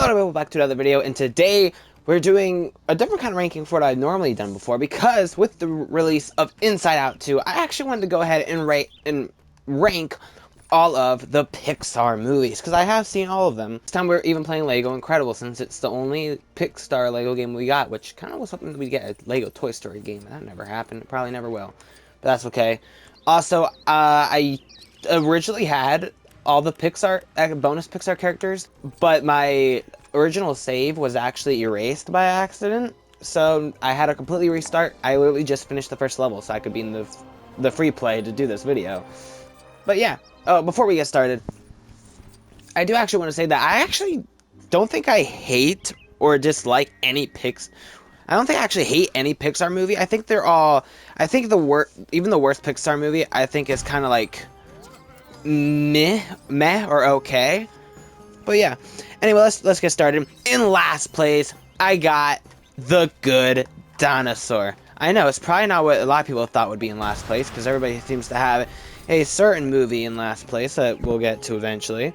Hello and welcome back to another video, and today we're doing a different kind of ranking for what I've normally done before, because with the release of Inside Out 2, I actually wanted to go ahead and rank all of the Pixar movies, because I have seen all of them. This time we're even playing Lego Incredible, since it's the only Pixar Lego game we got, which kind of was hoping we'd get a Lego Toy Story game. That never happened. It probably never will, but that's okay. Also, I originally had all the Pixar bonus Pixar characters, but my original save was actually erased by accident, so I had to completely restart. I literally just finished the first level so I could be in the free play to do this video. But yeah, before we get started, I do actually want to say that I actually don't think I hate or dislike any I don't think I actually hate any Pixar movie. I think they're all, even the worst Pixar movie, I think is kind of like meh or okay. But yeah, anyway, let's get started. In last place, I got The Good Dinosaur. I know it's probably not what a lot of people thought would be in last place, because everybody seems to have a certain movie in last place that we'll get to eventually.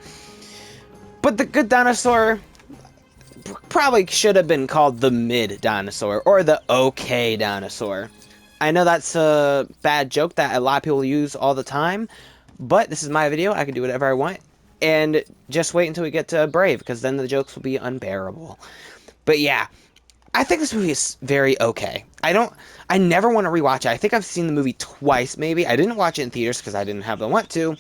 But The Good Dinosaur probably should have been called the Mid Dinosaur or the Okay Dinosaur. I know that's a bad joke that a lot of people use all the time, but this is my video. I can do whatever I want. And just wait until we get to Brave, because then the jokes will be unbearable. But yeah, I think this movie is very okay. I never want to rewatch it. I think I've seen the movie twice, maybe. I didn't watch it in theaters because I didn't have the want to.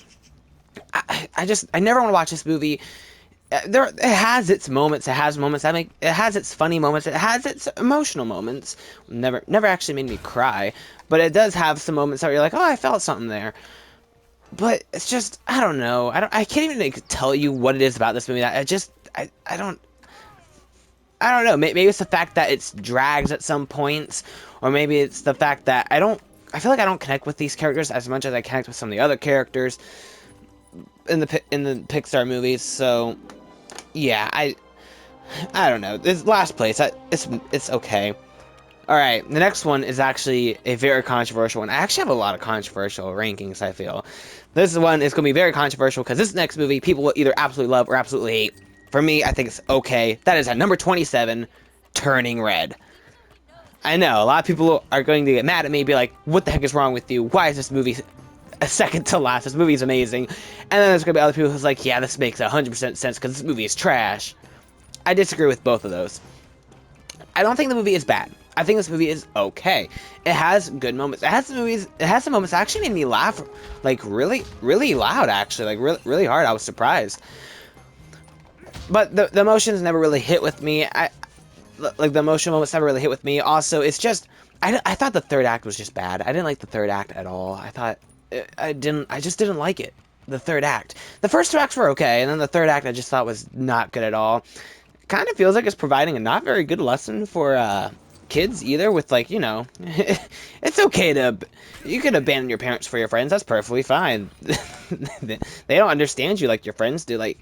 I never want to watch this movie. It has its moments. It has moments that it has its funny moments. It has its emotional moments. Never actually made me cry, but it does have some moments that you're like, oh, I felt something there. But it's just, I don't know. I can't even tell you what it is about this movie that I don't know. Maybe it's the fact that it's drags at some points, or maybe it's the fact that I feel like I don't connect with these characters as much as I connect with some of the other characters in the Pixar movies. So yeah, I don't know. This last place, it's okay. All right, the next one is actually a very controversial one. I actually have a lot of controversial rankings, I feel. This one is going to be very controversial because this next movie people will either absolutely love or absolutely hate. For me, I think it's okay. That is at number 27, Turning Red. I know, a lot of people are going to get mad at me and be like, what the heck is wrong with you? Why is this movie a second to last? This movie is amazing. And then there's going to be other people who's like, yeah, this makes 100% sense because this movie is trash. I disagree with both of those. I don't think the movie is bad. I think this movie is okay. It has good moments. It has some moments that actually made me laugh, like really, really loud. Actually, like really hard. I was surprised. But the emotions never really hit with me. The emotional moments never really hit with me. Also, it's just I thought the third act was just bad. I didn't like the third act at all. I just didn't like it. The third act. The first two acts were okay, and then the third act I just thought was not good at all. Kind of feels like it's providing a not very good lesson for kids either, with like, you know, it's okay you can abandon your parents for your friends. That's perfectly fine. They don't understand you like your friends do. Like,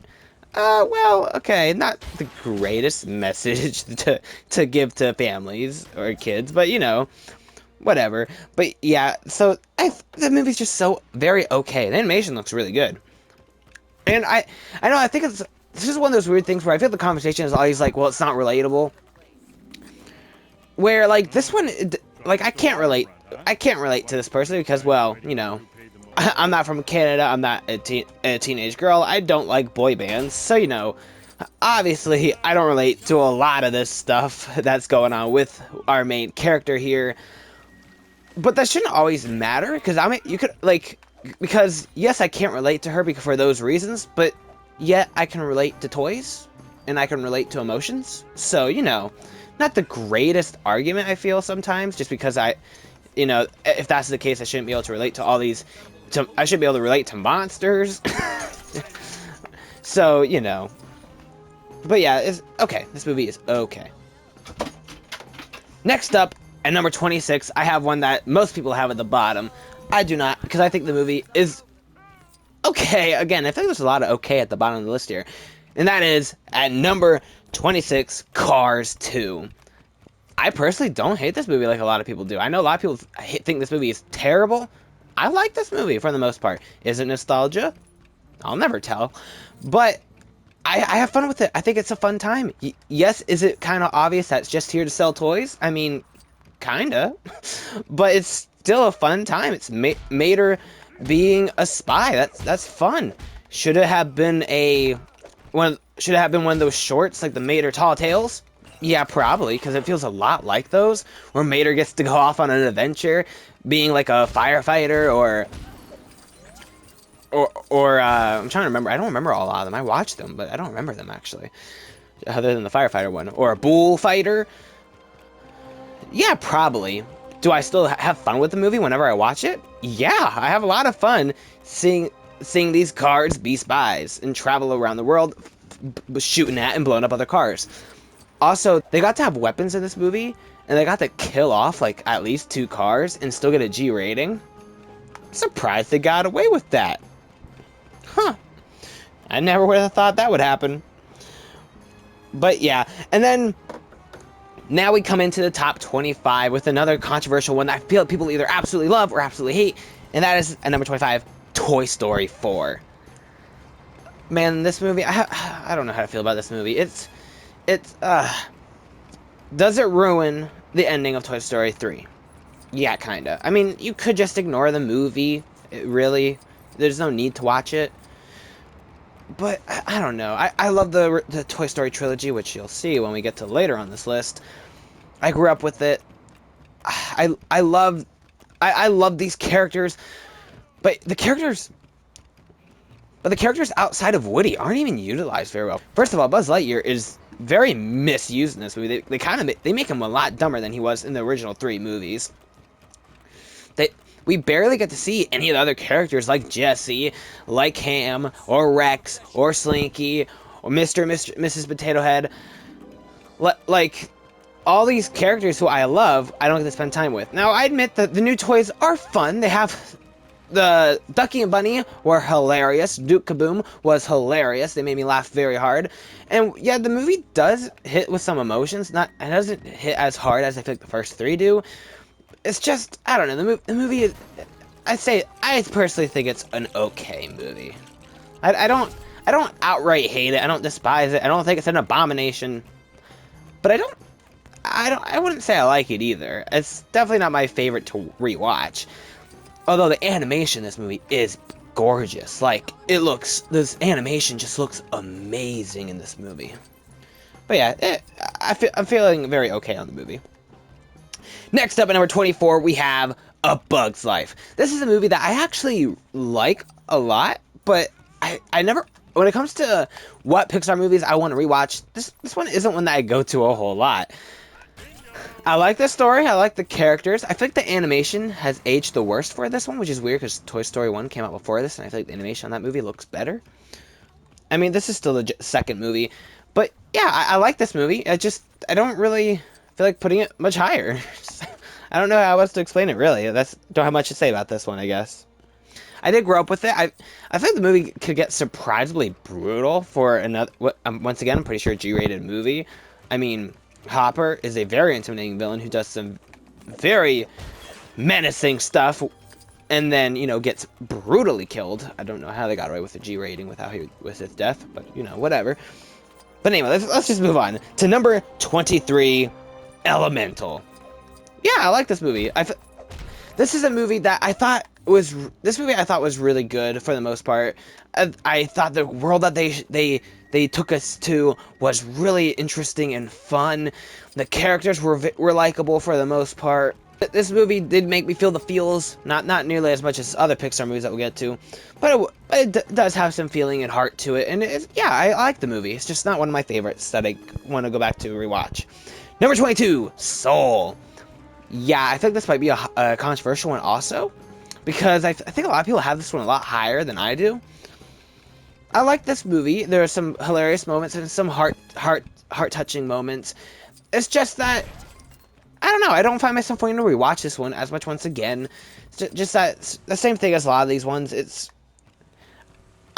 well, okay, not the greatest message to give to families or kids, but you know, whatever. But yeah, so the movie's just so very okay. The animation looks really good, and I know, I think this is one of those weird things where I feel the conversation is always like, well, it's not relatable. Where, like, this one, like, I can't relate to this person because, well, you know, I'm not from Canada, I'm not a teenage girl, I don't like boy bands, so, you know, obviously, I don't relate to a lot of this stuff that's going on with our main character here. But that shouldn't always matter, because, I mean, you could, like, because, yes, I can't relate to her for those reasons, but yet I can relate to toys, and I can relate to emotions, so, you know, not the greatest argument, I feel, sometimes, just because you know, if that's the case, I shouldn't be able to relate to all these, I should be able to relate to monsters, so, you know, but yeah, it's okay, this movie is okay. Next up, at number 26, I have one that most people have at the bottom. I do not, because I think the movie is okay. Again, I think there's a lot of okay at the bottom of the list here, and that is, at number 26, Cars 2. I personally don't hate this movie like a lot of people do. I know a lot of people think this movie is terrible. I like this movie for the most part. Is it nostalgia? I'll never tell. But I have fun with it. I think it's a fun time. Yes, is it kind of obvious that it's just here to sell toys? I mean, kinda. But it's still a fun time. It's Mater being a spy. That's fun. Should it have been should it have been one of those shorts like the Mater Tall Tales? Yeah, probably, because it feels a lot like those, where Mater gets to go off on an adventure, being like a firefighter or I'm trying to remember. I don't remember a lot of them. I watched them, but I don't remember them actually, other than the firefighter one. Or a bullfighter. Yeah, probably. Do I still have fun with the movie whenever I watch it? Yeah, I have a lot of fun seeing these cars be spies and travel around the world, shooting at and blowing up other cars. Also, they got to have weapons in this movie, and they got to kill off like at least 2 cars and still get a G rating. Surprised they got away with that. Huh. I never would have thought that would happen. But yeah, and then now we come into the top 25 with another controversial one that I feel like people either absolutely love or absolutely hate, and that is at number 25, Toy Story 4. Man, this movie, I don't know how to feel about this movie. Does it ruin the ending of Toy Story 3? Yeah, kinda. I mean, you could just ignore the movie. Really, there's no need to watch it. But I don't know. I love the Toy Story trilogy, which you'll see when we get to later on this list. I grew up with it. I love these characters, but the characters outside of Woody aren't even utilized very well. First of all, Buzz Lightyear is very misused in this movie. They make him a lot dumber than he was in the original 3 movies. We barely get to see any of the other characters like Jessie, like Ham, or Rex, or Slinky, or Mr. and Mrs. Potato Head. Like, all these characters who I love, I don't get to spend time with. Now, I admit that the new toys are fun. They have... The Ducky and Bunny were hilarious. Duke Kaboom was hilarious. They made me laugh very hard. And yeah, the movie does hit with some emotions. It doesn't hit as hard as I feel like the first 3 do. It's just, I don't know, the movie is, I personally think it's an okay movie. I don't outright hate it, I don't despise it, I don't think it's an abomination, but I wouldn't say I like it either. It's definitely not my favorite to rewatch. Although the animation in this movie is gorgeous. Like, this animation just looks amazing in this movie. But yeah, I'm feeling very okay on the movie. Next up at number 24, we have A Bug's Life. This is a movie that I actually like a lot, but I never... When it comes to what Pixar movies I want to rewatch, this one isn't one that I go to a whole lot. I like the story, I like the characters. I feel like the animation has aged the worst for this one, which is weird because Toy Story 1 came out before this, and I feel like the animation on that movie looks better. I mean, this is still the second movie, but yeah, I like this movie. I don't really feel like putting it much higher. I don't know how else to explain it, really. Don't have much to say about this one, I guess. I did grow up with it. I think the movie could get surprisingly brutal for another... once again, I'm pretty sure a G-rated movie. I mean, Hopper is a very intimidating villain who does some very menacing stuff, and then, gets brutally killed. I don't know how they got away with the G rating with his death, but, whatever. But anyway, let's just move on to number 23, Elemental. Yeah, I like this movie. This is a movie that I thought was really good for the most part. I thought the world that they took us to was really interesting and fun. The characters were likable for the most part. This movie did make me feel the feels, not nearly as much as other Pixar movies that we'll get to, but it does have some feeling and heart to it, and I like the movie. It's just not one of my favorites that I want to go back to rewatch. Number 22, Soul. Yeah, I think this might be a controversial one also, because I think a lot of people have this one a lot higher than I do. I like this movie. There are some hilarious moments and some heart-touching moments. It's just that, I don't know, I don't find myself wanting to rewatch this one as much once again. It's just that, the same thing as a lot of these ones.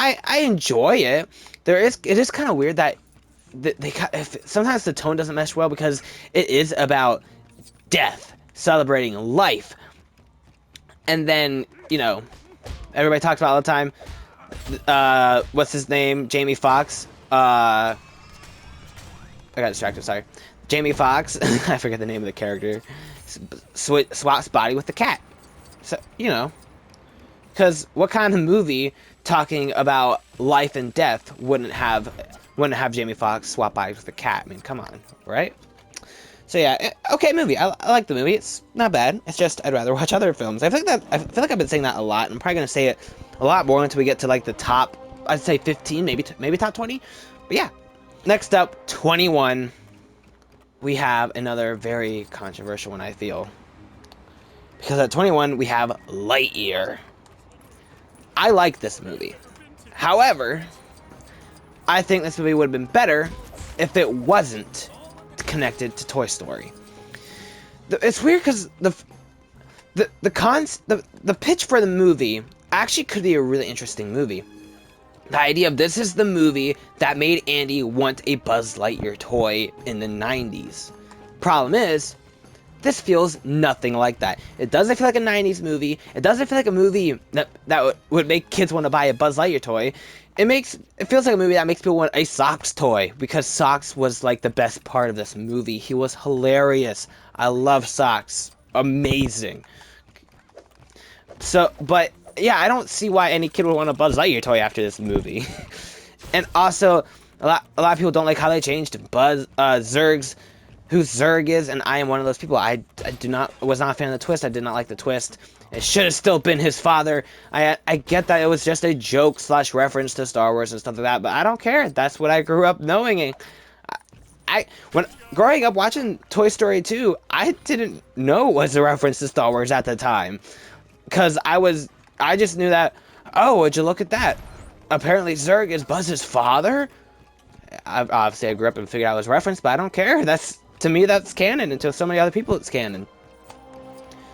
I enjoy it. It is kind of weird that sometimes the tone doesn't mesh well, because it is about death, celebrating life. And then, everybody talks about all the time, what's his name? Jamie Foxx. I got distracted, sorry. Jamie Foxx, I forget the name of the character, swaps body with the cat. So, you know, because what kind of movie talking about life and death wouldn't have Jamie Foxx swap bodies with the cat? I mean, come on, right? So yeah, okay movie. I like the movie. It's not bad. It's just I'd rather watch other films. I feel like I've been saying that a lot. I'm probably gonna say it a lot more until we get to like the top. I'd say 15, maybe top 20. But yeah, next up, 21. We have another very controversial one, I feel, because at 21 we have Lightyear. I like this movie. However, I think this movie would have been better if it wasn't connected to Toy Story. It's weird because the pitch for the movie actually could be a really interesting movie. The idea of this is the movie that made Andy want a Buzz Lightyear toy in the 90s. Problem is, this feels nothing like that. It doesn't feel like a 90s movie. It doesn't feel like a movie that would make kids want to buy a Buzz Lightyear toy. It feels like a movie that makes people want a Socks toy, because Socks was like the best part of this movie. He was hilarious. I love Socks. Amazing. So, but yeah, I don't see why any kid would want a Buzz Lightyear toy after this movie. And also, a lot of people don't like how they changed Zurg's, who Zurg is, and I am one of those people. I was not a fan of the twist. I did not like the twist. It should have still been his father. I get that it was just a joke / reference to Star Wars and stuff like that, but I don't care. That's what I grew up knowing. When growing up watching Toy Story 2, I didn't know it was a reference to Star Wars at the time, because I just knew that, oh, would you look at that? Apparently Zurg is Buzz's father? Obviously, I grew up and figured out it was a reference, but I don't care. To me, that's canon, and to so many other people, it's canon.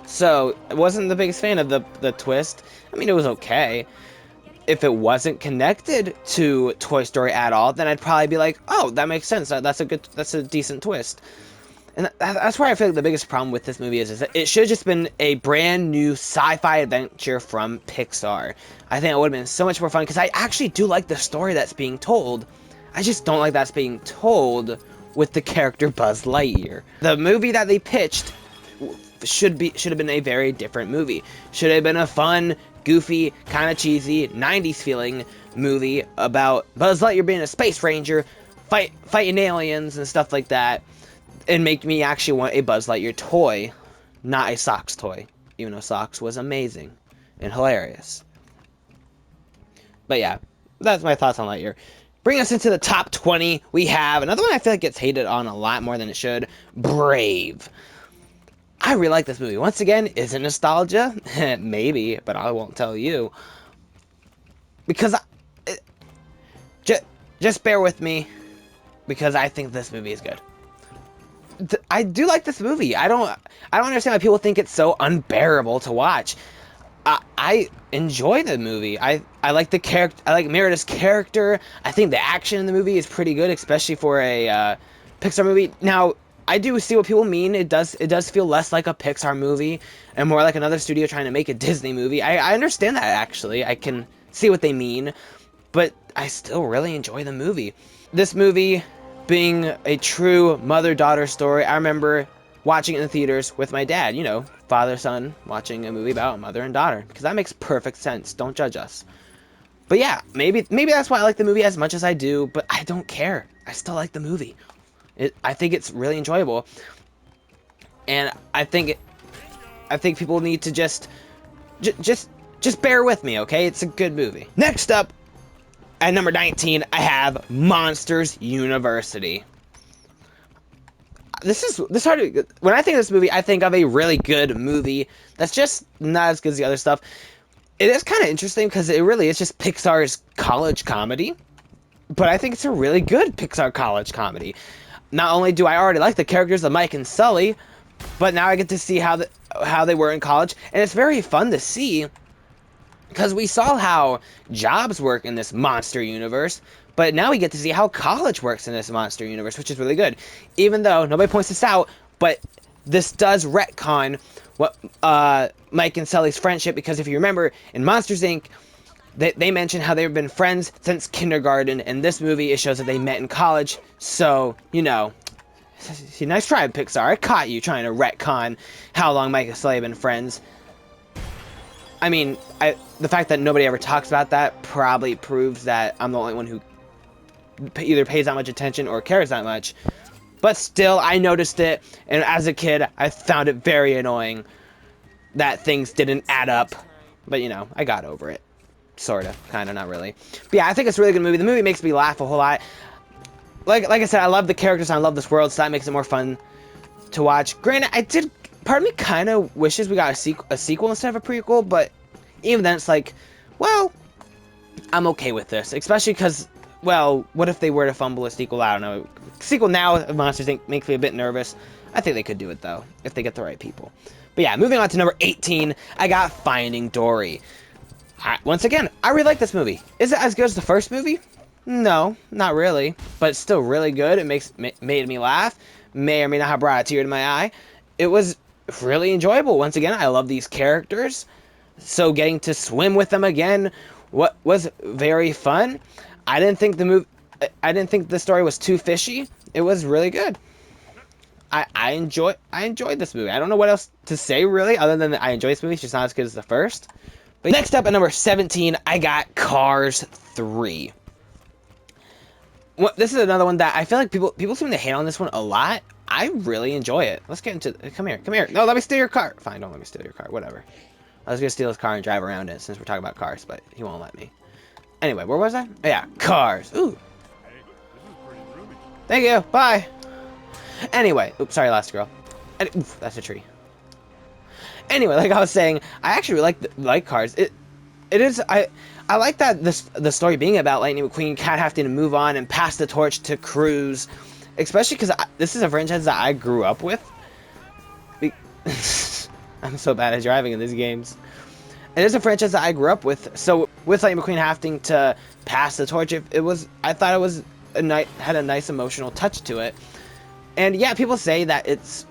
So, I wasn't the biggest fan of the twist. I mean, it was okay. If it wasn't connected to Toy Story at all, then I'd probably be like, oh, that makes sense. That's a decent twist. And that's why I feel like the biggest problem with this movie is that it should have just been a brand new sci-fi adventure from Pixar. I think it would have been so much more fun, because I actually do like the story that's being told. I just don't like that's being told with the character Buzz Lightyear. The movie that they pitched should have been a very different movie. Should have been a fun, goofy, kind of cheesy, 90s feeling movie about Buzz Lightyear being a space ranger, fighting aliens and stuff like that, and make me actually want a Buzz Lightyear toy, not a Socks toy, even though Socks was amazing and hilarious. But yeah, that's my thoughts on Lightyear. Bring us into the top 20, we have another one I feel like gets hated on a lot more than it should, Brave. I really like this movie. Once again, is it nostalgia? Maybe, but I won't tell you. Because just bear with me, because I think this movie is good. I do like this movie. I don't understand why people think it's so unbearable to watch. I enjoy the movie. I like the character. I like Merida's character. I think the action in the movie is pretty good, especially for a Pixar movie. Now, I do see what people mean. It does feel less like a Pixar movie and more like another studio trying to make a Disney movie. I understand that, actually. I can see what they mean, but I still really enjoy the movie. This movie being a true mother-daughter story, I remember watching it in the theaters with my dad, you know, father-son, watching a movie about mother and daughter, because that makes perfect sense. Don't judge us. But yeah, maybe that's why I like the movie as much as I do, but I don't care. I still like the movie. I think it's really enjoyable, and I think people need to just bear with me, okay? It's a good movie. Next up, at number 19, I have Monsters University. When I think of this movie, I think of a really good movie that's just not as good as the other stuff. It is kind of interesting because it really is just Pixar's college comedy, but I think it's a really good Pixar college comedy. Not only do I already like the characters of Mike and Sully, but now I get to see how they were in college, and it's very fun to see because we saw how jobs work in this monster universe, but now we get to see how college works in this monster universe, which is really good. Even though nobody points this out, but this does retcon what Mike and Sully's friendship, because if you remember, in Monsters, Inc., they mention how they've been friends since kindergarten. In this movie, it shows that they met in college. So, you know, nice try, Pixar. I caught you trying to retcon how long Mike and Sully have been friends. I mean, the fact that nobody ever talks about that probably proves that I'm the only one who either pays that much attention or cares that much. But still, I noticed it, and as a kid, I found it very annoying that things didn't add up. But, you know, I got over it. Sorta. Kinda, not really. But yeah, I think it's a really good movie. The movie makes me laugh a whole lot. Like I said, I love the characters, I love this world, so that makes it more fun to watch. Granted, part of me kind of wishes we got a sequel instead of a prequel, but even then, it's like, well, I'm okay with this. Especially because, well, what if they were to fumble a sequel? I don't know. Sequel now of Monsters Inc. makes me a bit nervous. I think they could do it, though, if they get the right people. But yeah, moving on to number 18, I got Finding Dory. Once again, I really like this movie. Is it as good as the first movie? No, not really. But it's still really good. It made me laugh. May or may not have brought a tear to my eye. It was really enjoyable. Once again, I love these characters. So getting to swim with them again was very fun. I didn't think the story was too fishy. It was really good. I enjoyed this movie. I don't know what else to say really, other than that I enjoy this movie. It's just not as good as the first. But next up at number 17, I got Cars 3. Well, this is another one that I feel like people seem to hate on this one a lot. I really enjoy it. Let's get into come here. No, let me steal your car. Fine, don't let me steal your car. Whatever. I was gonna steal his car and drive around it since we're talking about cars, but he won't let me. Anyway, where was I? Oh, yeah, Cars. Ooh. Thank you. Bye. Anyway, oops, sorry, last girl. Oof, that's a tree. Anyway, like I was saying, I actually like Cars. It is I like that the story being about Lightning McQueen and Cat having to move on and pass the torch to Cruz, especially because this is a franchise that I grew up with. I'm so bad at driving in these games. It is a franchise that I grew up with, so with Lightning McQueen having to pass the torch, I thought it was had a nice emotional touch to it. And yeah, people say that it's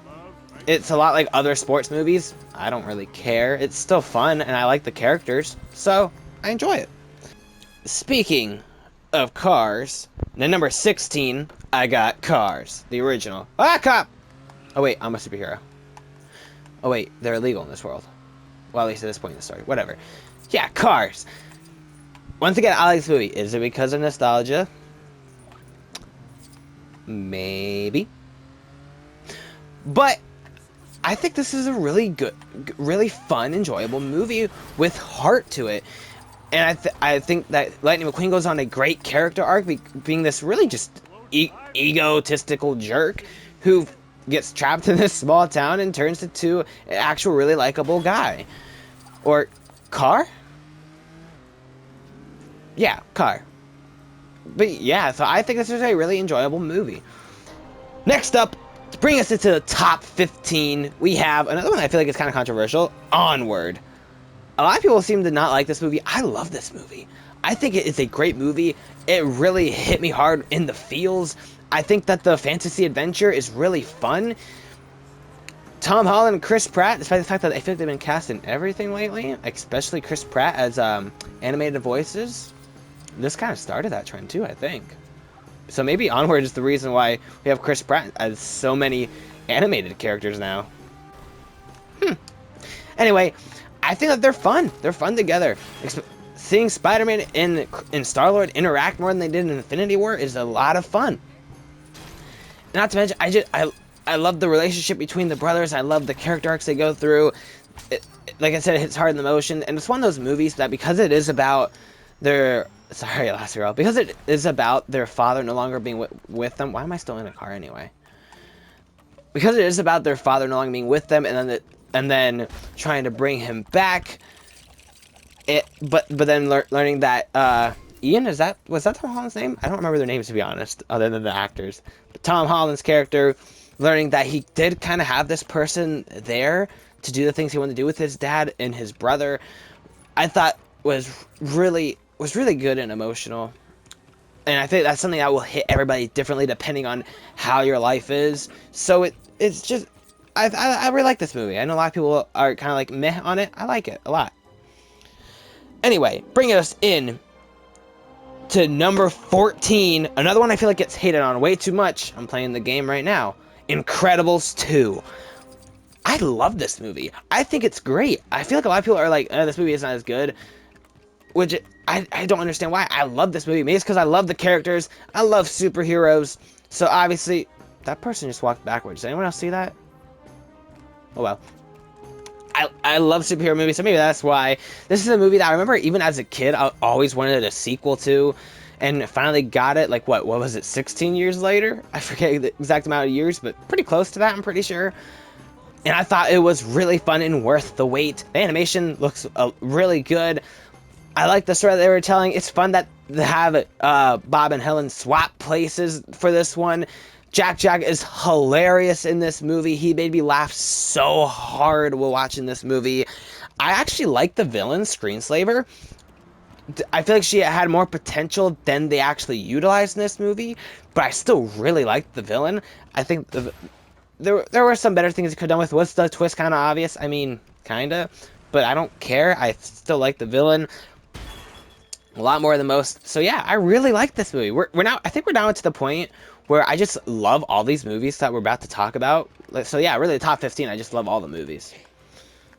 a lot like other sports movies. I don't really care. It's still fun, and I like the characters, so I enjoy it. Speaking of Cars, at number 16, I got Cars, the original. Ah, cop! Oh wait, I'm a superhero. Oh wait, they're illegal in this world. Well, at least at this point in the story. Whatever. Yeah, Cars. Once again, I like this movie. Is it because of nostalgia? Maybe. But I think this is a really good, really fun, enjoyable movie with heart to it. And I think that Lightning McQueen goes on a great character arc, being this really just egotistical jerk who gets trapped in this small town and turns into an actual really likable guy. Or car? Yeah, car. But yeah, so I think this is a really enjoyable movie. Next up, to bring us into the top 15, we have another one I feel like is kind of controversial, Onward. A lot of people seem to not like this movie. I love this movie. I think it is a great movie. It really hit me hard in the feels. I think that the fantasy adventure is really fun. Tom Holland and Chris Pratt, despite the fact that I feel like they've been cast in everything lately, especially Chris Pratt as animated voices. This kind of started that trend too, I think. So maybe Onward is the reason why we have Chris Pratt as so many animated characters now. Anyway, I think that they're fun. They're fun together. Seeing Spider-Man and Star-Lord interact more than they did in Infinity War is a lot of fun. Not to mention, I love the relationship between the brothers. I love the character arcs they go through. Like I said, it hits hard in the emotion, and it's one of those movies that because it is about their because it is about their father no longer being with them. Why am I still in a car anyway? Because it is about their father no longer being with them, and then trying to bring him back. But then learning that Ian, was that Tom Holland's name? I don't remember their names, to be honest, other than the actors. But Tom Holland's character, learning that he did kind of have this person there to do the things he wanted to do with his dad and his brother, I thought was really good and emotional. And I think that's something that will hit everybody differently depending on how your life is. So it's just, I really like this movie. I know a lot of people are kind of like meh on it. I like it a lot. Anyway, bringing us in to number 14. Another one I feel like gets hated on way too much. I'm playing the game right now. Incredibles 2. I love this movie. I think it's great. I feel like a lot of people are like, this movie is not as good. Which I don't understand why. I love this movie. Maybe it's because I love the characters. I love superheroes. So obviously, that person just walked backwards. Does anyone else see that? Oh well. I love superhero movies, so maybe that's why. This is a movie that I remember even as a kid, I always wanted a sequel to, and finally got it, like, what was it, 16 years later? I forget the exact amount of years, but pretty close to that, I'm pretty sure. And I thought it was really fun and worth the wait. The animation looks really good. I like the story that they were telling. It's fun that they have Bob and Helen swap places for this one. Jack is hilarious in this movie. He made me laugh so hard while watching this movie. I actually like the villain, Screenslaver. I feel like she had more potential than they actually utilized in this movie, but I still really liked the villain. I think there were some better things you could have done with. Was the twist kind of obvious? I mean, kind of, but I don't care. I still like the villain a lot more than most. So yeah, I really like this movie. I think we're now to the point where I just love all these movies that we're about to talk about. So yeah, really the top 15, I just love all the movies.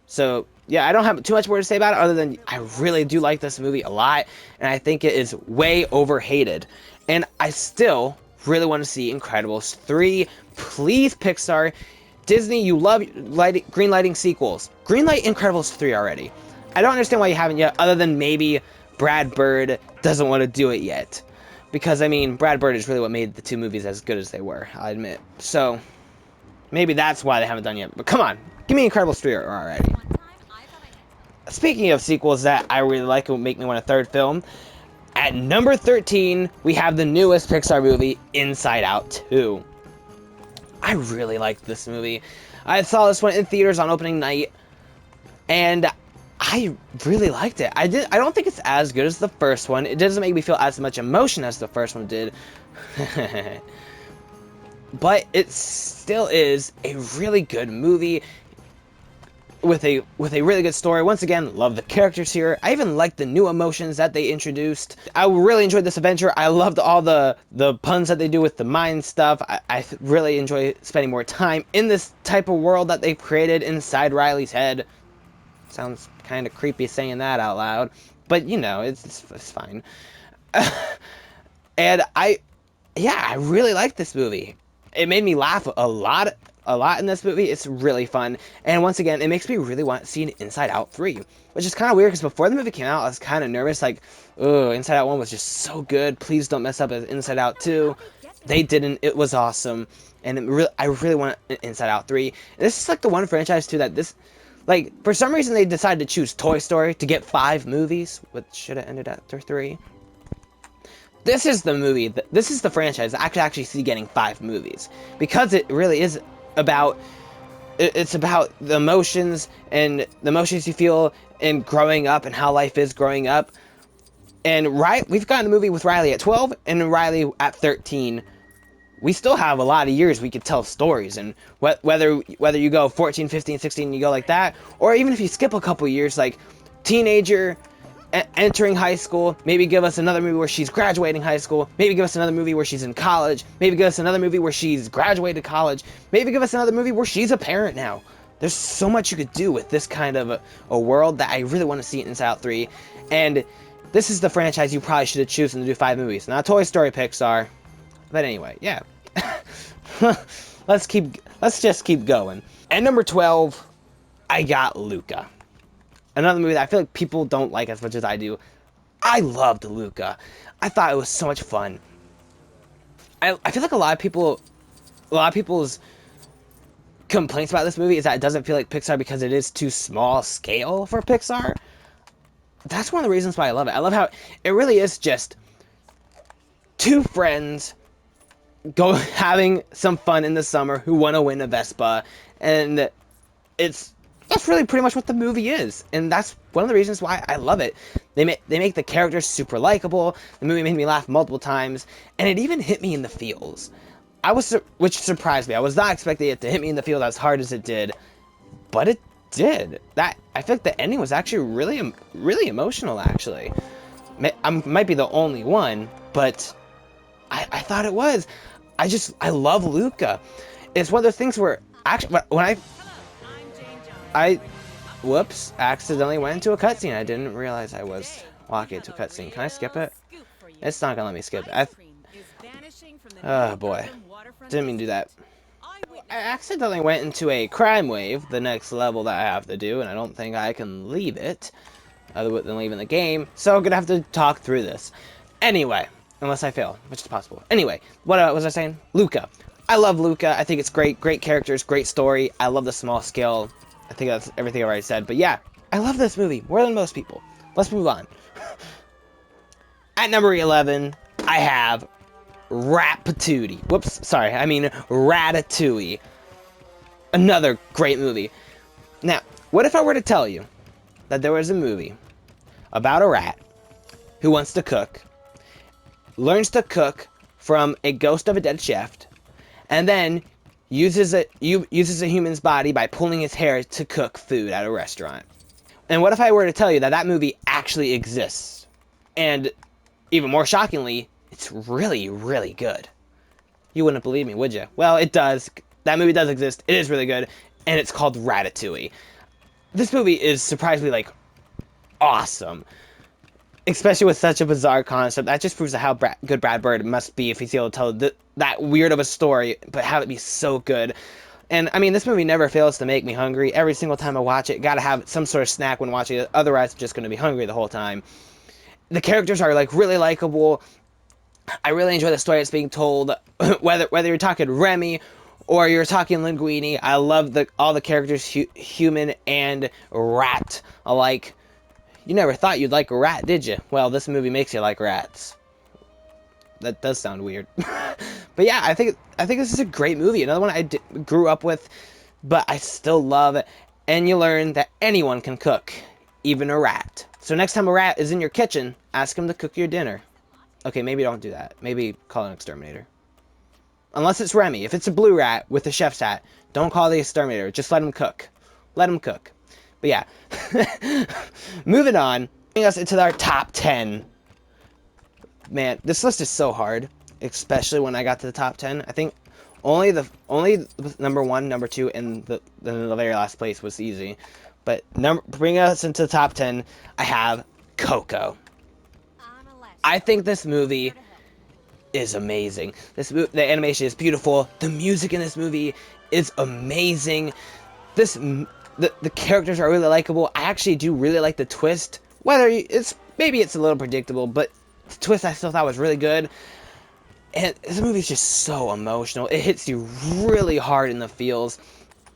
So yeah, I don't have too much more to say about it other than I really do like this movie a lot, and I think it is way overhated. And I still really want to see Incredibles 3. Please, Pixar. Disney, you love greenlighting sequels. Greenlight Incredibles 3 already. I don't understand why you haven't yet, other than maybe Brad Bird doesn't want to do it yet. Because, I mean, Brad Bird is really what made the two movies as good as they were, I admit. So, maybe that's why they haven't done yet. But come on, give me Incredibles 3 already. Speaking of sequels that I really like and make me want a third film, at number 13, we have the newest Pixar movie, Inside Out 2. I really liked this movie. I saw this one in theaters on opening night, and I really liked it. I don't think it's as good as the first one. It doesn't make me feel as much emotion as the first one did. But it still is a really good movie with a really good story. Once again, love the characters here. I even like the new emotions that they introduced. I really enjoyed this adventure. I loved all the puns that they do with the mind stuff. I really enjoy spending more time in this type of world that they've created inside Riley's head. Sounds kind of creepy saying that out loud, but you know, it's fine. And I really like this movie. It made me laugh a lot in this movie. It's really fun, and once again, it makes me really want to see an Inside Out 3, which is kind of weird because before the movie came out, I was kind of nervous, like, oh, Inside Out 1 was just so good. Please don't mess up as Inside Out 2. They didn't. It was awesome, and I really want an Inside Out 3. And this is like the one franchise too that this. Like, for some reason, they decided to choose Toy Story to get 5 movies, which should have ended after 3. This is the movie, this is the franchise that I could actually see getting 5 movies. Because it really is about, it's about the emotions, and the emotions you feel in growing up, and how life is growing up. And we've gotten a movie with Riley at 12, and Riley at 13. We still have a lot of years we could tell stories, and whether you go 14, 15, 16, you go like that, or even if you skip a couple years, like teenager entering high school, maybe give us another movie where she's graduating high school, maybe give us another movie where she's in college, maybe give us another movie where she's graduated college, maybe give us another movie where she's a parent now. There's so much you could do with this kind of a world that I really want to see Inside Out 3, and this is the franchise you probably should have chosen to do 5 movies, not Toy Story, Pixar. But anyway, yeah. Let's just keep going. At number 12, I got Luca. Another movie that I feel like people don't like as much as I do. I loved Luca. I thought it was so much fun. I feel like a lot of people's complaints about this movie is that it doesn't feel like Pixar because it is too small scale for Pixar. That's one of the reasons why I love it. I love how it really is just 2 friends having some fun in the summer who want to win a Vespa, and that's really pretty much what the movie is, and that's one of the reasons why I love it. They make the characters super likable. The movie made me laugh multiple times, and it even hit me in the feels. Which surprised me. I was not expecting it to hit me in the feels as hard as it did, but it did. I feel like the ending was actually really emotional. Actually, might be the only one, but I thought it was. I love Luca. It's one of those things where actually when I whoops, accidentally went into a cutscene. I didn't realize I was walking into a cutscene. Can I skip it? It's not gonna let me skip it. Oh boy, didn't mean to do that. I accidentally went into a crime wave, the next level that I have to do, and I don't think I can leave it, other than leaving the game, so I'm gonna have to talk through this. Anyway, unless I fail, which is possible. Anyway, what was I saying? Luca. I love Luca. I think it's great. Great characters, great story. I love the small scale. I think that's everything I already said. But yeah, I love this movie more than most people. Let's move on. At number 11, I have Ratatouille. Whoops, sorry. I mean Ratatouille. Another great movie. Now, what if I were to tell you that there was a movie about a rat who wants to cook, learns to cook from a ghost of a dead chef, and then uses a human's body by pulling his hair to cook food at a restaurant? And what if I were to tell you that that movie actually exists? And even more shockingly, it's really, really good. You wouldn't believe me, would you? Well, it does. That movie does exist. It is really good. And it's called Ratatouille. This movie is surprisingly, like, awesome. Especially with such a bizarre concept. That just proves how good Brad Bird must be if he's able to tell that weird of a story, but have it be so good. And, I mean, this movie never fails to make me hungry. Every single time I watch it, gotta have some sort of snack when watching it. Otherwise, I'm just gonna be hungry the whole time. The characters are, like, really likable. I really enjoy the story that's being told. whether you're talking Remy or you're talking Linguini, I love all the characters, human and rat alike. You never thought you'd like a rat, did you? Well, this movie makes you like rats. That does sound weird. But yeah, I think this is a great movie. Another one I grew up with, but I still love. And you learn that anyone can cook, even a rat. So next time a rat is in your kitchen, ask him to cook your dinner. Okay, maybe don't do that. Maybe call an exterminator. Unless it's Remy. If it's a blue rat with a chef's hat, don't call the exterminator. Just let him cook. Let him cook. But yeah. Moving on. Bringing us into our top 10. Man, this list is so hard. Especially when I got to the top 10. I think only number 1, number 2, and the very last place was easy. But bringing us into the top 10, I have Coco. I think this movie is amazing. The animation is beautiful. The music in this movie is amazing. The characters are really likable. I actually do really like the twist. Maybe it's a little predictable, but the twist I still thought was really good. And this movie is just so emotional. It hits you really hard in the feels.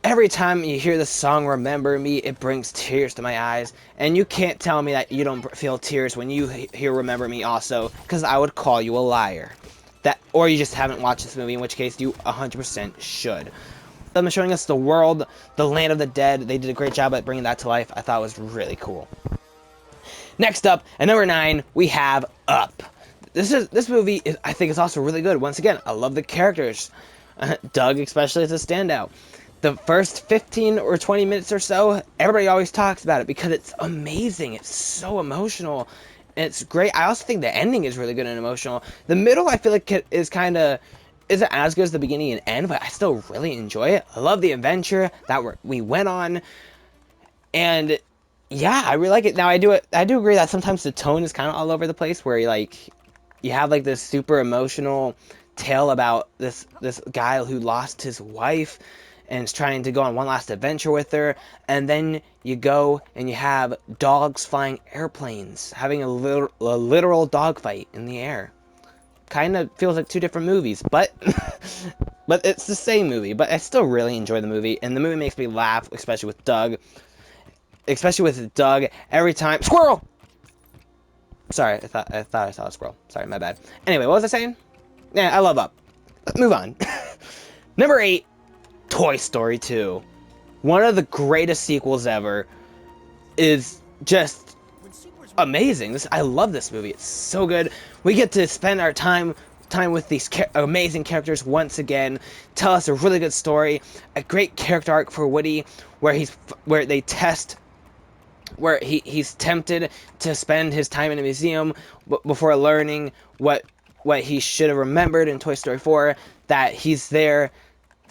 Every time you hear the song Remember Me, it brings tears to my eyes. And you can't tell me that you don't feel tears when you hear Remember Me also, because I would call you a liar. Or you just haven't watched this movie, in which case you 100% should. Them showing us the world, the land of the dead. They did a great job at bringing that to life. I thought it was really cool. Next up, at number 9, we have Up. This movie, I think, is also really good. Once again, I love the characters. Doug especially is a standout. The first 15 or 20 minutes or so, everybody always talks about it because it's amazing. It's so emotional. And it's great. I also think the ending is really good and emotional. The middle, I feel like, isn't as good as the beginning and end, but I still really enjoy it. I love the adventure that we went on. And yeah, I really like it. Now, I do agree that sometimes the tone is kind of all over the place, where you have like this super emotional tale about this guy who lost his wife and is trying to go on one last adventure with her, and then you go and you have dogs flying airplanes, having a literal dogfight in the air. Kind of feels like two different movies, but but it's the same movie. But I still really enjoy the movie, and the movie makes me laugh, especially with Doug. Every time. Squirrel! Sorry, I thought I saw a squirrel. Sorry, my bad. Anyway, what was I saying? Yeah, I love Up. Let's move on. Number 8. Toy Story 2. One of the greatest sequels ever. Is just amazing. I love this movie. It's so good. We get to spend our time time with these amazing characters once again, tell us a really good story, a great character arc for Woody, where he's tempted to spend his time in a museum before learning what he should have remembered in Toy Story 4, that he's there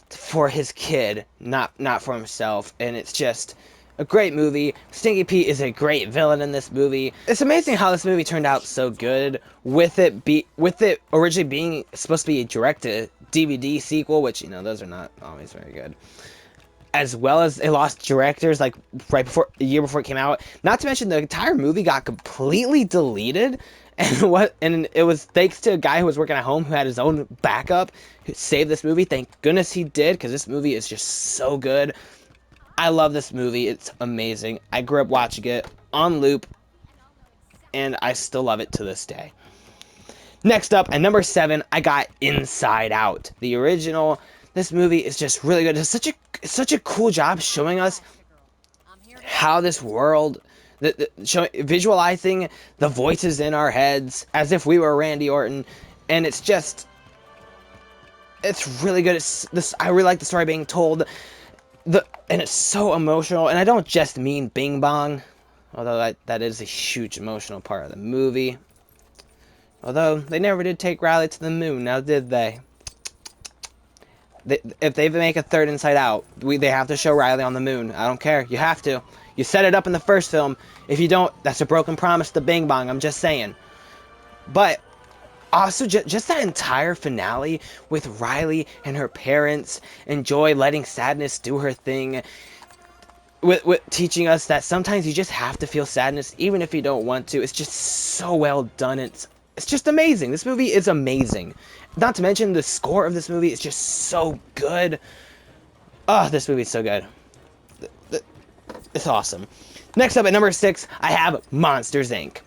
for his kid, not for himself. And it's just a great movie. Stinky Pete is a great villain in this movie. It's amazing how this movie turned out so good, with it originally being supposed to be a direct-to-DVD sequel, which, you know, those are not always very good. As well as they lost directors like a year before it came out. Not to mention the entire movie got completely deleted, and it was thanks to a guy who was working at home who had his own backup who saved this movie. Thank goodness he did, because this movie is just so good. I love this movie. It's amazing. I grew up watching it on loop, and I still love it to this day. Next up, at number 7, I got Inside Out, the original. This movie is just really good. It's such a cool job showing us how this world, visualizing the voices in our heads as if we were Randy Orton, and it's really good. I really like the story being told. And it's so emotional, and I don't just mean Bing Bong, although that is a huge emotional part of the movie. Although they never did take Riley to the moon, now did they? If they make a third Inside Out, they have to show Riley on the moon. I don't care. You have to. You set it up in the first film. If you don't, that's a broken promise to Bing Bong. I'm just saying. But also, just that entire finale with Riley and her parents and Joy letting sadness do her thing, with teaching us that sometimes you just have to feel sadness even if you don't want to. It's just so well done. It's just amazing. This movie is amazing. Not to mention the score of this movie is just so good. Oh, this movie is so good. It's awesome. Next up at number 6, I have Monsters, Inc.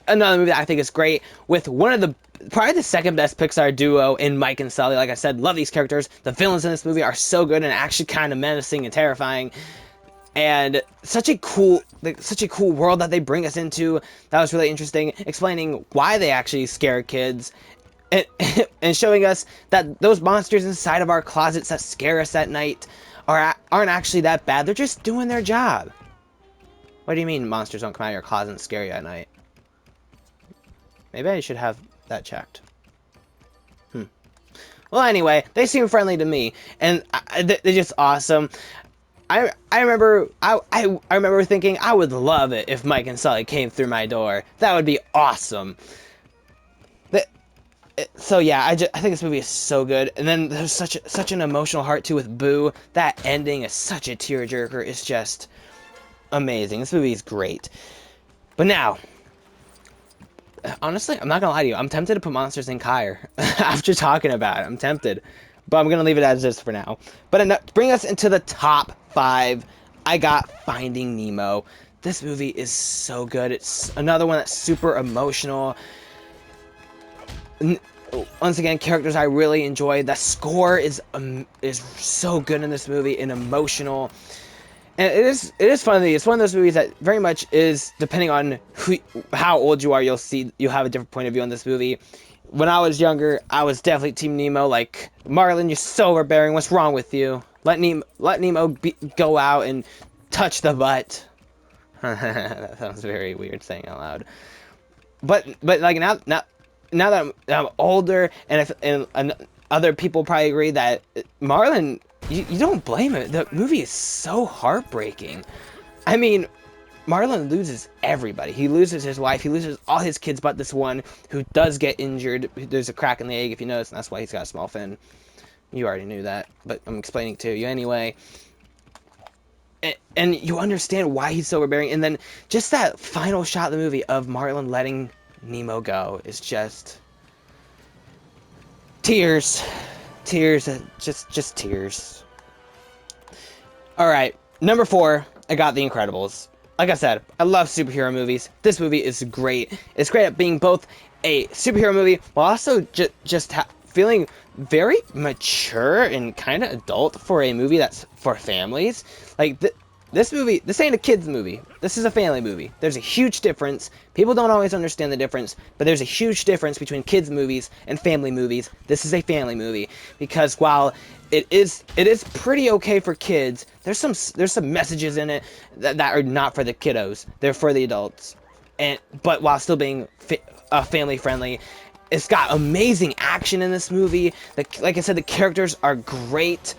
Another movie that I think is great, with probably the second best Pixar duo in Mike and Sully. Like I said, love these characters. The villains in this movie are so good and actually kind of menacing and terrifying. And such a cool world that they bring us into. That was really interesting, explaining why they actually scare kids, and showing us that those monsters inside of our closets that scare us at night aren't actually that bad. They're just doing their job. What do you mean monsters don't come out of your closet and scare you at night? Maybe I should have that checked. Well, anyway, they seem friendly to me, and they're just awesome. I remember thinking I would love it if Mike and Sully came through my door. That would be awesome. So yeah, I think this movie is so good. And then there's such an emotional heart too with Boo. That ending is such a tearjerker. It's just amazing. This movie is great. But now, honestly, I'm not gonna lie to you. I'm tempted to put Monsters Inc. higher after talking about it. I'm tempted, but I'm gonna leave it as is for now. But bring us into the top 5. I got Finding Nemo. This movie is so good. It's another one that's super emotional. Once again, characters I really enjoy. The score is so good in this movie and emotional. And it is funny. It's one of those movies that very much is, depending on how old you are, you'll have a different point of view on this movie. When I was younger, I was definitely Team Nemo. Like, Marlin, you're so overbearing. What's wrong with you? Let Nemo go out and touch the butt. That sounds very weird saying out loud. But like now that I'm older, and other people probably agree that Marlin, you don't blame him. The movie is so heartbreaking. I mean, Marlin loses everybody. He loses his wife. He loses all his kids but this one who does get injured. There's a crack in the egg, if you notice, and that's why he's got a small fin. You already knew that, but I'm explaining to you anyway. And you understand why he's so overbearing. And then just that final shot of the movie of Marlin letting Nemo go is just tears. Just tears. Alright, number 4, I got The Incredibles. Like I said, I love superhero movies. This movie is great. It's great at being both a superhero movie while also just feeling very mature and kind of adult for a movie that's for families. Like, this ain't a kid's movie. This is a family movie. There's a huge difference. People don't always understand the difference, but there's a huge difference between kids movies and family movies. This is a family movie because while it is pretty okay for kids, there's some messages in it that are not for the kiddos. They're for the adults. But while still being family friendly. It's got amazing action in this movie. Like I said, the characters are great.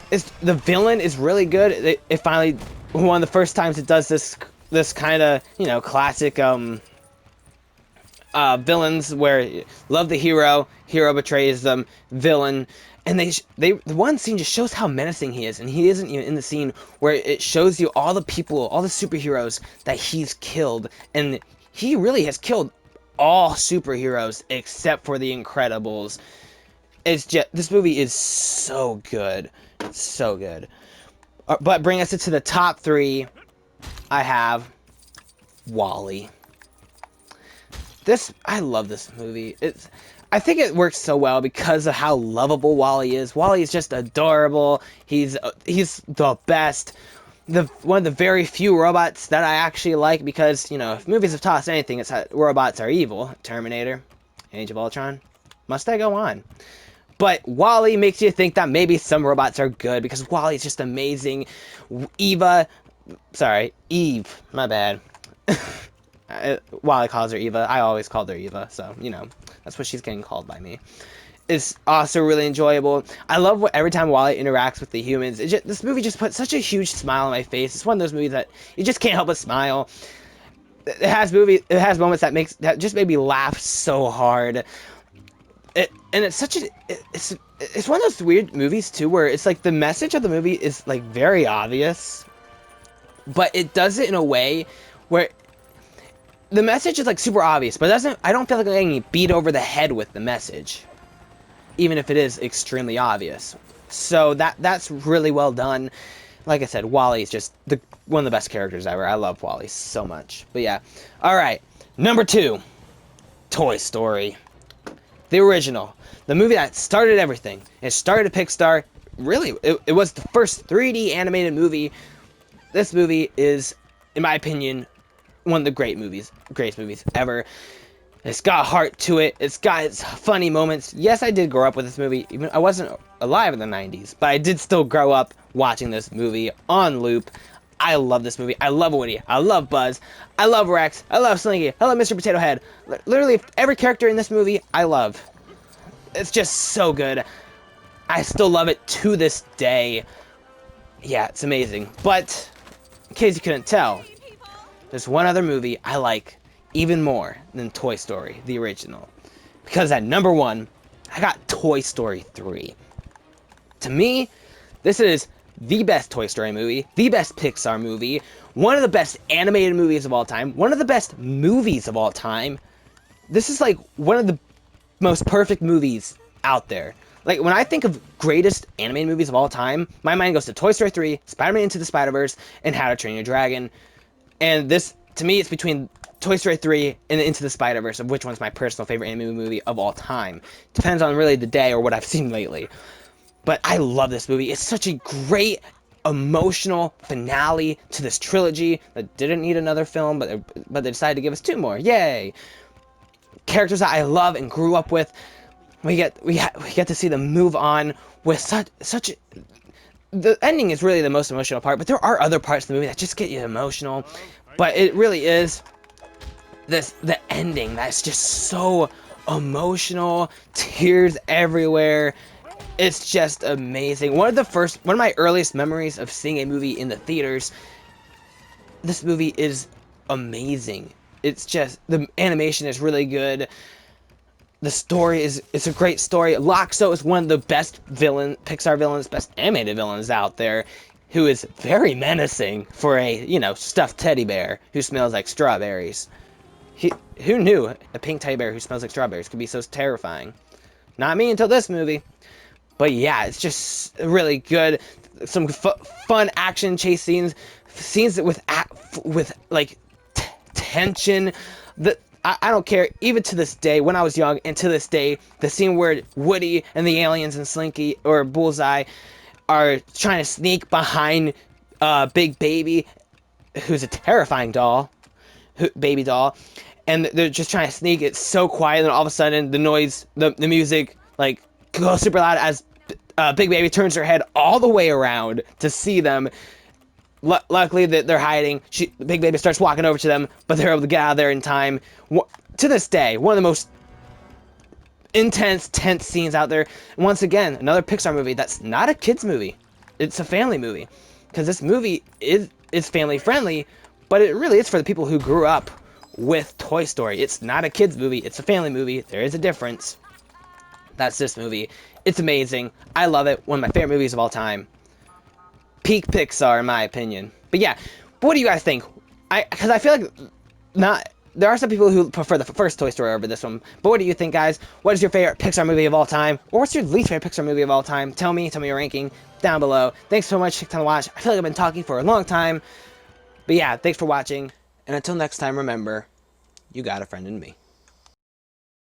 The villain is really good. It finally, one of the first times it does this kind of, classic villains where love the hero betrays them, villain, and the one scene just shows how menacing he is, and he isn't even in the scene where it shows you all the people, all the superheroes that he's killed, and he really has killed all superheroes except for the Incredibles. This movie is so good. So good. But bring us into the top 3. I have WALL-E. I love this movie. I think it works so well because of how lovable WALL-E is. WALL-E is just adorable. He's the best. One of the very few robots that I actually like because, if movies have taught us anything, it's that robots are evil. Terminator, Age of Ultron. Must I go on? But WALL-E makes you think that maybe some robots are good because WALL-E is just amazing. Eve, my bad. WALL-E calls her Eva. I always called her Eva, so, that's what she's getting called by me. It's also really enjoyable. I love every time WALL-E interacts with the humans. This movie just puts such a huge smile on my face. It's one of those movies that you just can't help but smile. It has moments that just made me laugh so hard. It's one of those weird movies too, where it's like the message of the movie is like very obvious, but it does it in a way where the message is like super obvious, but I don't feel like I'm getting beat over the head with the message, even if it is extremely obvious. So that's really well done. Like I said, WALL-E is just one of the best characters ever. I love WALL-E so much. But yeah. Alright. Number 2. Toy Story. The original. The movie that started everything. It started Pixar. Really, it was the first 3D animated movie. This movie is, in my opinion, one of the greatest movies ever. It's got heart to it. It's got its funny moments. Yes, I did grow up with this movie. Even I wasn't alive in the 90s, but I did still grow up watching this movie on loop. I love this movie. I love Woody. I love Buzz. I love Rex. I love Slinky. I love Mr. Potato Head. Literally every character in this movie, I love. It's just so good. I still love it to this day. Yeah, it's amazing. But, in case you couldn't tell, there's one other movie I like even more than Toy Story, the original. Because at number 1, I got Toy Story 3. To me, this is the best Toy Story movie, the best Pixar movie, one of the best animated movies of all time, one of the best movies of all time. This is like one of the most perfect movies out there. Like, when I think of greatest animated movies of all time, my mind goes to Toy Story 3, Spider-Man Into the Spider-Verse, and How to Train Your Dragon. And this, to me, it's between Toy Story 3 and Into the Spider-Verse of which one's my personal favorite animated movie of all time. Depends on really the day or what I've seen lately. But I love this movie. It's such a great, emotional finale to this trilogy that didn't need another film, but they decided to give us 2 more. Yay! Characters that I love and grew up with. We get to see them move on with such. The ending is really the most emotional part, but there are other parts of the movie that just get you emotional. But it really is the ending that's just so emotional, tears everywhere. It's just amazing. One of my earliest memories of seeing a movie in the theaters. This movie is amazing. It's just, the animation is really good. The story it's a great story. Loxo is one of the best Pixar villains, best animated villains out there, who is very menacing for a, stuffed teddy bear who smells like strawberries. Who knew a pink teddy bear who smells like strawberries could be so terrifying? Not me until this movie. But yeah, it's just really good. Some fun action chase scenes with like tension. I don't care. Even to this day, when I was young, and to this day, the scene where Woody and the aliens and Slinky or Bullseye are trying to sneak behind big baby, who's a terrifying baby doll, and they're just trying to sneak. It's so quiet, and all of a sudden the noise, the music, like goes super loud as Big Baby turns her head all the way around to see them. Luckily that they're hiding. Big Baby starts walking over to them, but they're able to get out of there in time. To this day, one of the most intense, tense scenes out there. And once again, another Pixar movie that's not a kids movie. It's a family movie, because this movie is family friendly, but it really is for the people who grew up with Toy Story. It's not a kids movie. It's a family movie. There is a difference. That's this movie. It's amazing. I love it. One of my favorite movies of all time. Peak Pixar, in my opinion. But yeah, what do you guys think? Because I feel like there are some people who prefer the first Toy Story over this one. But what do you think, guys? What is your favorite Pixar movie of all time? Or what's your least favorite Pixar movie of all time? Tell me your ranking down below. Thanks so much for taking time to watch. I feel like I've been talking for a long time. But yeah, thanks for watching. And until next time, remember, you got a friend in me.